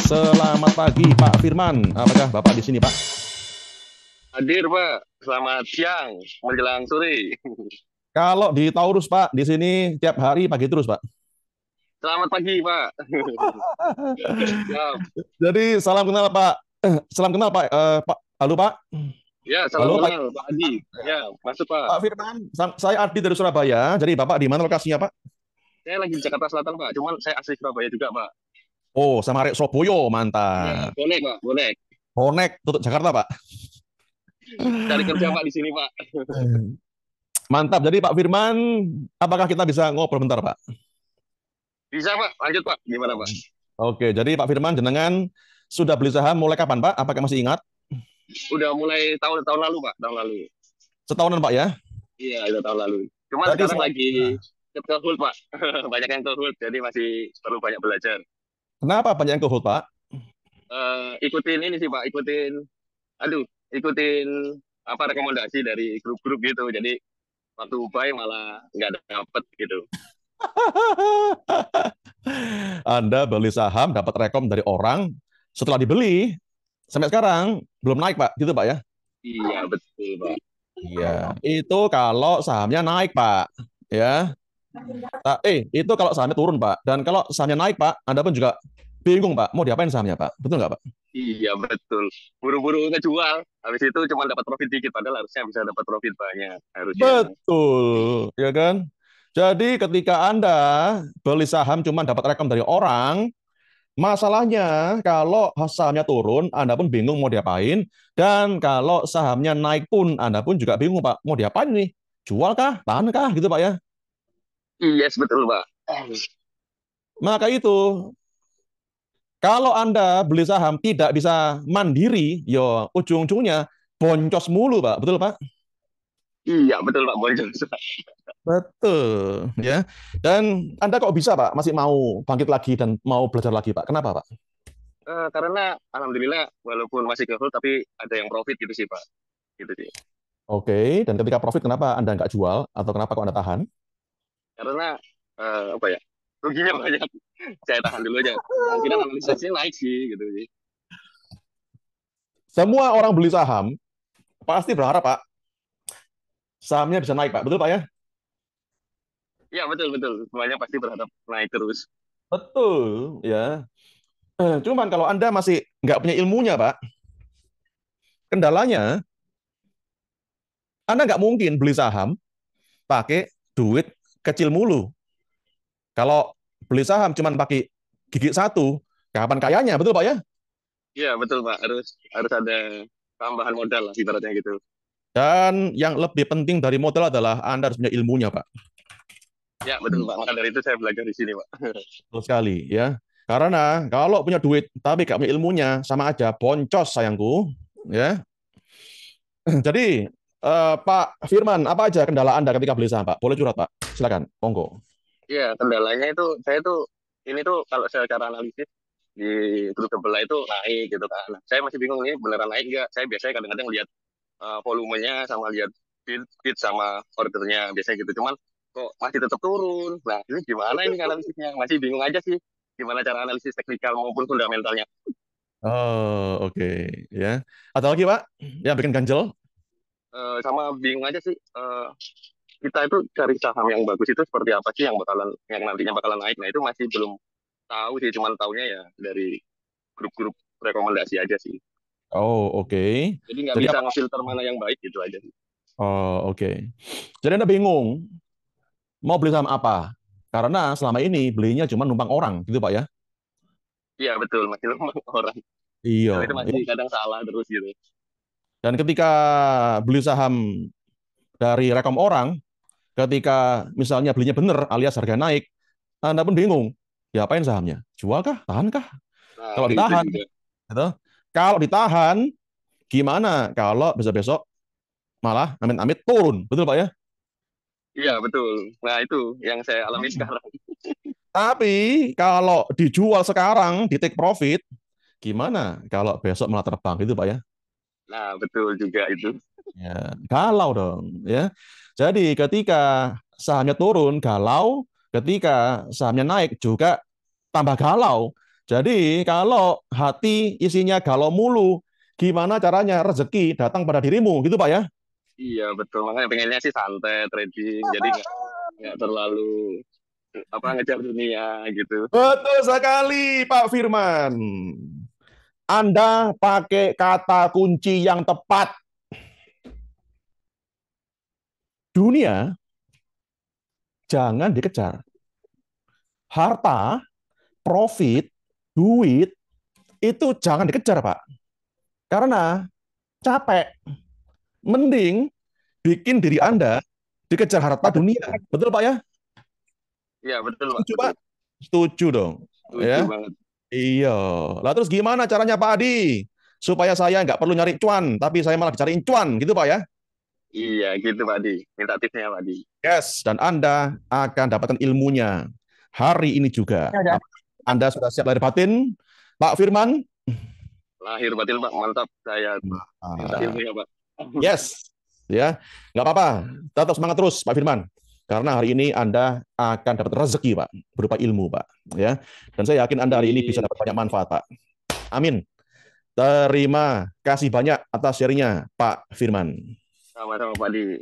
Selamat pagi Pak Firman. Apakah Bapak di sini Pak? Hadir, Pak. Selamat siang, menjelang sore. Kalau di Taurus Pak, di sini tiap hari pagi terus Pak. Selamat pagi, Pak. Siap. Jadi salam kenal Pak. Salam kenal Pak. Pak. Halo Pak. Ya, salam Halo Pak. kenal, Pak Adi. Ya, masuk, Pak. Pak Firman. Saya Ardi dari Surabaya. Jadi Bapak di mana lokasinya Pak? Saya lagi di Jakarta Selatan, Pak. Cuman saya asli Surabaya juga, Pak. Oh, sama Arek Soboyo, Ya, mantap. boleh, Pak. Boleh. Bonek tutup Jakarta Pak. Cari kerja, Pak, di sini, Pak. Mantap. Jadi Pak Firman, apakah kita bisa ngobrol bentar Pak? Bisa, Pak. Lanjut, Pak. Gimana, Pak? Oke, jadi Pak Firman jenengan sudah beli saham mulai kapan Pak? Apakah masih ingat? Udah mulai tahun-tahun lalu, Pak. Tahun lalu. Setahunan Pak ya? Iya, udah tahun lalu. Cuman Jadi sekarang saya, lagi ke hold, Pak. Banyak yang ke hold, jadi masih perlu banyak belajar. kenapa banyak yang ke hold Pak? Ikutin ini sih, Pak. Aduh, ikutin apa rekomendasi dari grup-grup gitu. Jadi waktu buy malah nggak dapet gitu. Anda beli saham, dapat rekom dari orang, setelah dibeli, sampai sekarang belum naik, Pak. Gitu, Pak ya? Iya betul Pak. Iya. Itu kalau sahamnya naik, Pak. Ya. Itu kalau sahamnya turun, Pak. Dan kalau sahamnya naik, Pak, Anda pun juga bingung, Pak. Mau diapain sahamnya, Pak? Betul nggak, Pak? Iya betul. Buru-buru ngejual. Habis itu cuma dapat profit dikit. Padahal harusnya bisa dapat profit banyak. Harusnya. Betul, ya kan? Jadi ketika Anda beli saham cuma dapat rekom dari orang, masalahnya kalau sahamnya turun, Anda pun bingung mau diapain. Dan kalau sahamnya naik pun, Anda pun juga bingung, Pak. Mau diapain nih? Jual kah? Tahan kah? Gitu, Pak ya. Yes betul Pak. Maka itu, kalau Anda beli saham tidak bisa mandiri, yo ujung-ujungnya boncos mulu, Pak. Betul, Pak? Iya betul Pak Boncos. Betul, ya. Dan Anda kok bisa, Pak, masih mau bangkit lagi dan mau belajar lagi, Pak? Kenapa, Pak? Karena alhamdulillah walaupun masih ke hold tapi ada yang profit gitu sih Pak. Gitu sih. Oke, dan ketika profit, kenapa Anda nggak jual? Atau kenapa kok Anda tahan? Karena apa ya? Ruginya banyak. Saya tahan dulu aja. Kemungkinan analisisnya naik sih gitu sih. Semua orang beli saham pasti berharap, Pak, sahamnya bisa naik, Pak. Betul, Pak ya? Iya betul betul. Semuanya pasti berharap naik terus. Betul, ya. Cuman kalau Anda masih nggak punya ilmunya, Pak, kendalanya Anda nggak mungkin beli saham pakai duit kecil mulu. Kalau beli saham cuman pakai gigi satu, kapan kayanya? Betul, Pak ya? Iya betul Pak. Harus harus ada tambahan modal lah ibaratnya gitu. Dan yang lebih penting dari modal adalah Anda harus punya ilmunya, Pak. Ya betul Pak. Maka dari itu saya belajar di sini Pak. Betul sekali, ya. Karena kalau punya duit tapi nggak punya ilmunya, sama aja boncos, sayangku. Ya. Jadi, Pak Firman, apa aja kendala Anda ketika beli saham, Pak? Boleh curhat, Pak? Silakan, monggo. Iya kendalanya itu saya tuh ini tuh kalau saya cara analisis di grup sebelah itu naik gitu kan. Nah, saya masih bingung ini beneran naik nggak? Saya biasanya kadang-kadang lihat volumenya sama lihat bid sama ordernya biasanya gitu. Cuman kok masih tetap turun. Nah ini gimana ini analisisnya? Masih bingung aja sih. Gimana cara analisis teknikal maupun fundamentalnya. Oh, oke, ya. Ada lagi, Pak, yang bikin ganjel? Sama bingung aja sih. Kita itu cari saham yang bagus itu seperti apa sih yang nantinya bakalan naik. Nah itu masih belum tahu sih. Cuman taunya ya dari grup-grup rekomendasi aja sih. Oh, oke. Jadi nggak Jadi bisa apa? ngefilter mana yang baik gitu aja sih. Oh, oke. Jadi Anda bingung mau beli saham apa? Karena selama ini belinya cuma numpang orang, gitu, Pak ya? Iya betul, masih lemah orang. Dan Iya. itu masih kadang salah terus gitu. Dan ketika beli saham dari rekom orang, ketika misalnya belinya benar alias harga naik, Anda pun bingung. Diapain sahamnya? Jual kah? Tahan kah? Nah Kalau itu ditahan, juga. gitu. Kalau ditahan, gimana kalau besok-besok malah amit-amit turun? Betul, Pak ya? Iya betul. Nah itu yang saya alami Hmm. sekarang. Tapi kalau dijual sekarang di take profit, gimana kalau besok malah terbang gitu, Pak ya? Nah betul juga itu. Ya, galau dong, ya. Jadi ketika sahamnya turun, galau. Ketika sahamnya naik juga tambah galau. Jadi kalau hati isinya galau mulu, gimana caranya rezeki datang pada dirimu, gitu Pak ya? Iya betul, makanya pengennya sih santai trading, jadi nggak terlalu apa ngejar dunia gitu. Betul sekali, Pak Firman. Anda pakai kata kunci yang tepat. Dunia jangan dikejar. Harta, profit, duit, itu jangan dikejar, Pak. Karena capek. Mending bikin diri Anda dikejar harta dunia. Betul, Pak ya? Iya betul Pak, Setuju, betul. Pak? Setuju dong. Setuju Ya. banget. Iya. Lah terus gimana caranya Pak Adi? Supaya saya nggak perlu nyari cuan, tapi saya malah dicariin cuan, gitu Pak ya? Iya gitu Pak Di. Minta tipsnya Pak Di. Yes, dan Anda akan dapatkan ilmunya hari ini juga. Ya, udah. Anda sudah siap lahir batin, Pak Firman? Lahir batin Pak, mantap. Saya minta ilmunya Pak. Yes, ya, nggak apa-apa. Tetap semangat terus, Pak Firman. Karena hari ini Anda akan dapat rezeki, Pak, berupa ilmu, Pak. Ya, dan saya yakin Anda hari ini bisa dapat banyak manfaat, Pak. Amin. Terima kasih banyak atas sharingnya, Pak Firman. Sama-sama Pak Di.